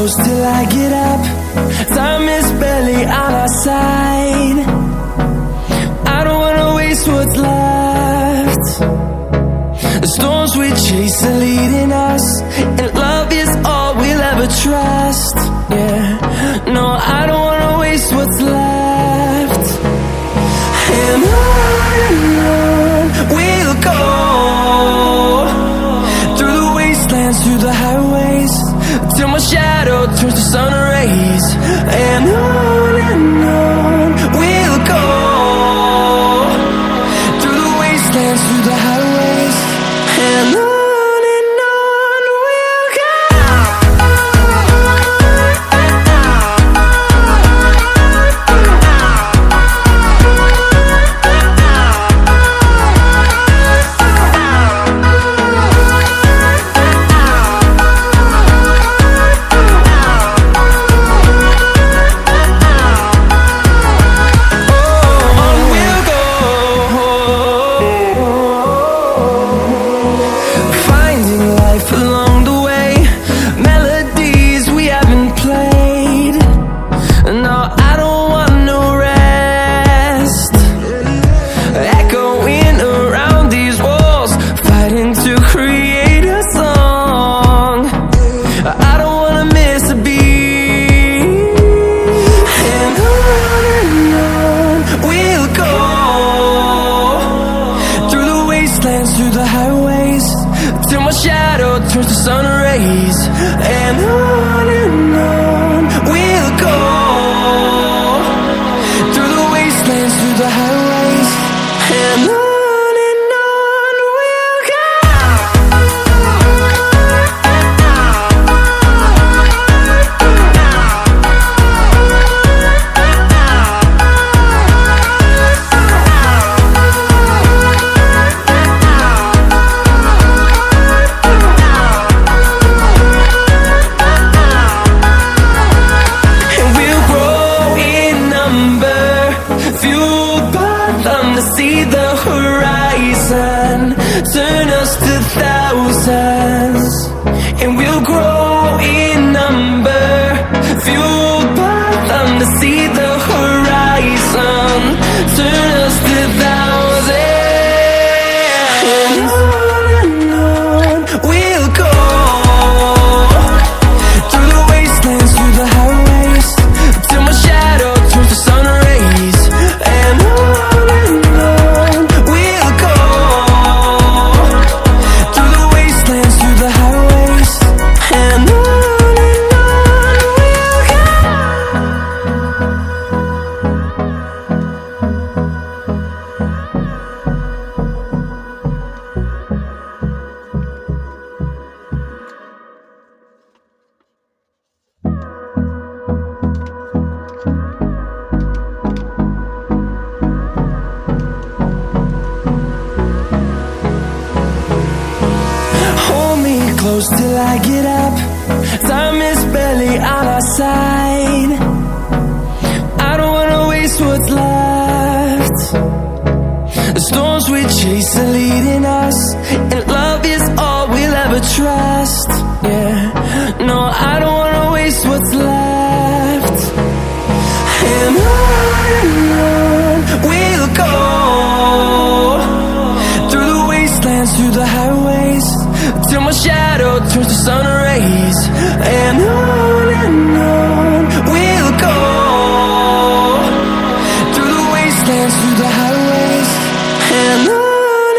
close till I get up. Time is barely on our side. I don't wanna waste what's left. The storms we chase are leading us, and love is all we'll ever trust. Yeah, no, I don't wanna waste what's left. And on we'll go, through the wastelands, through the highways, till my shadow turns to sun rays. And on we'll go, through the wastelands, through the highways, and on we'll go. Through the highways, till my shadow turns to sun rays. And on we'll go, through the wastelands, through the highways, and on we'll go. See the horizon, turn us to thousands, and we'll grow in number, fueled by them to see the horizon, turn us to thousands. And on we'll go, through the wastelands, through the highways, till my shadow turns to sun rays. And close till I get up. Time is barely on our side. I don't wanna waste what's left. The storms we chase are leading us, and love is all we'll ever trust. Yeah, no, I don't wanna waste what's left. And on we'll go, through the wastelands, through the highways, till my shadow turns to sun rays. And on we'll go, through the wastelands, through the highways, and on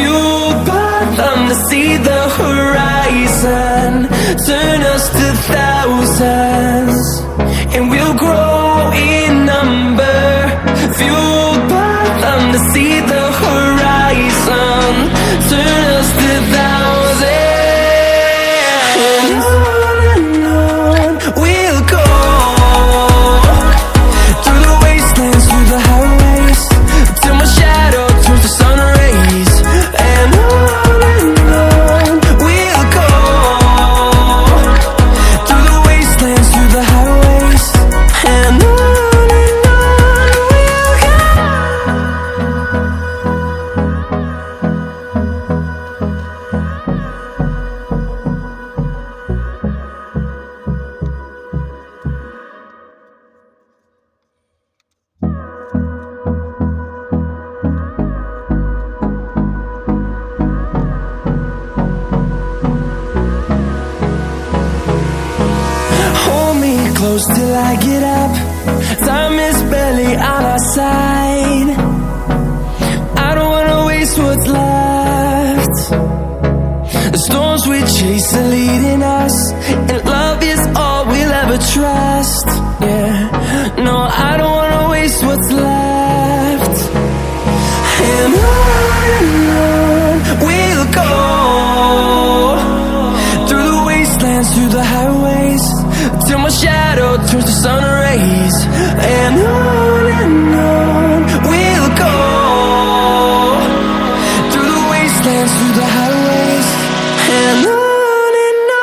fueled by them to see the horizon, turn us to thousands, and we'll grow in number. Fueled by them to see the horizon, turn us to thousands, and on we'll go, through the wastelands, through the highways, till my shadow turns to sun rays. And on we'll go, through the wastelands, through the highways, and on we'll go. Hold me close till I get up. Time is barely on our side. I don't wanna waste what's left. The storms we chase are leading us, and love is all we'll ever trust. Yeah, no, I don't wanna waste what's left. And on we'll go, through the wastelands, through the highways, till my shadow turns to sun rays. And on we'll go, through the wastelands, through the highways, and on we'll go.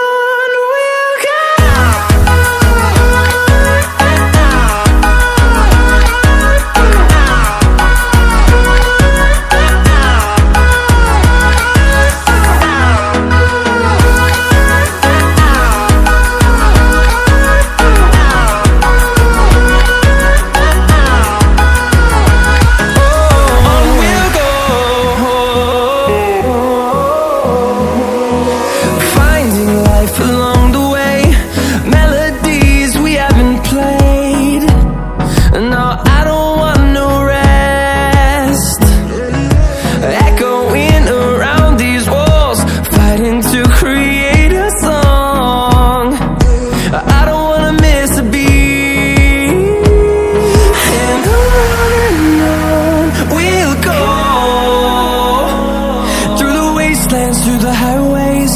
Through the highways,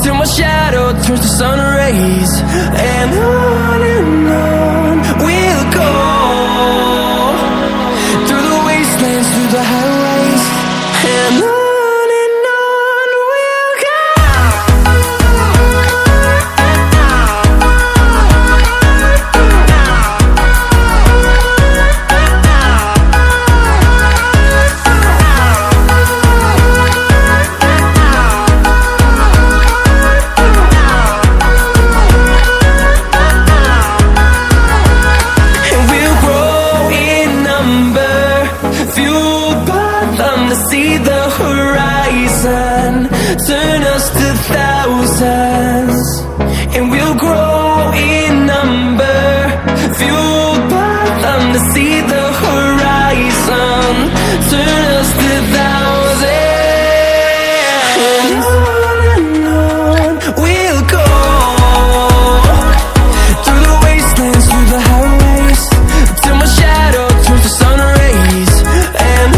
till my shadow turns to sun rays. And on we'll go, through the wastelands, through the highways, and on we'll go. See the horizon, turn us to thousands, and we'll grow in number. Fueled by them to see the horizon, turn us to thousands, and on we'll go, through the wastelands, through the highways, till my shadow turns to sun rays. And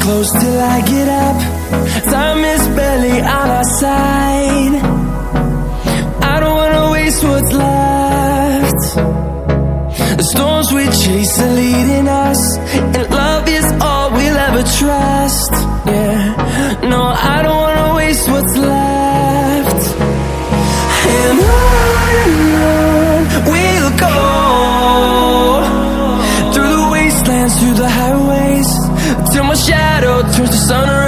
close till I get up. Time is barely on our side. I don't wanna waste what's left. The storms we chase are leading us, and love is all we'll ever trust. Yeah, no, I don't wanna waste what's left. And on we'll go, sun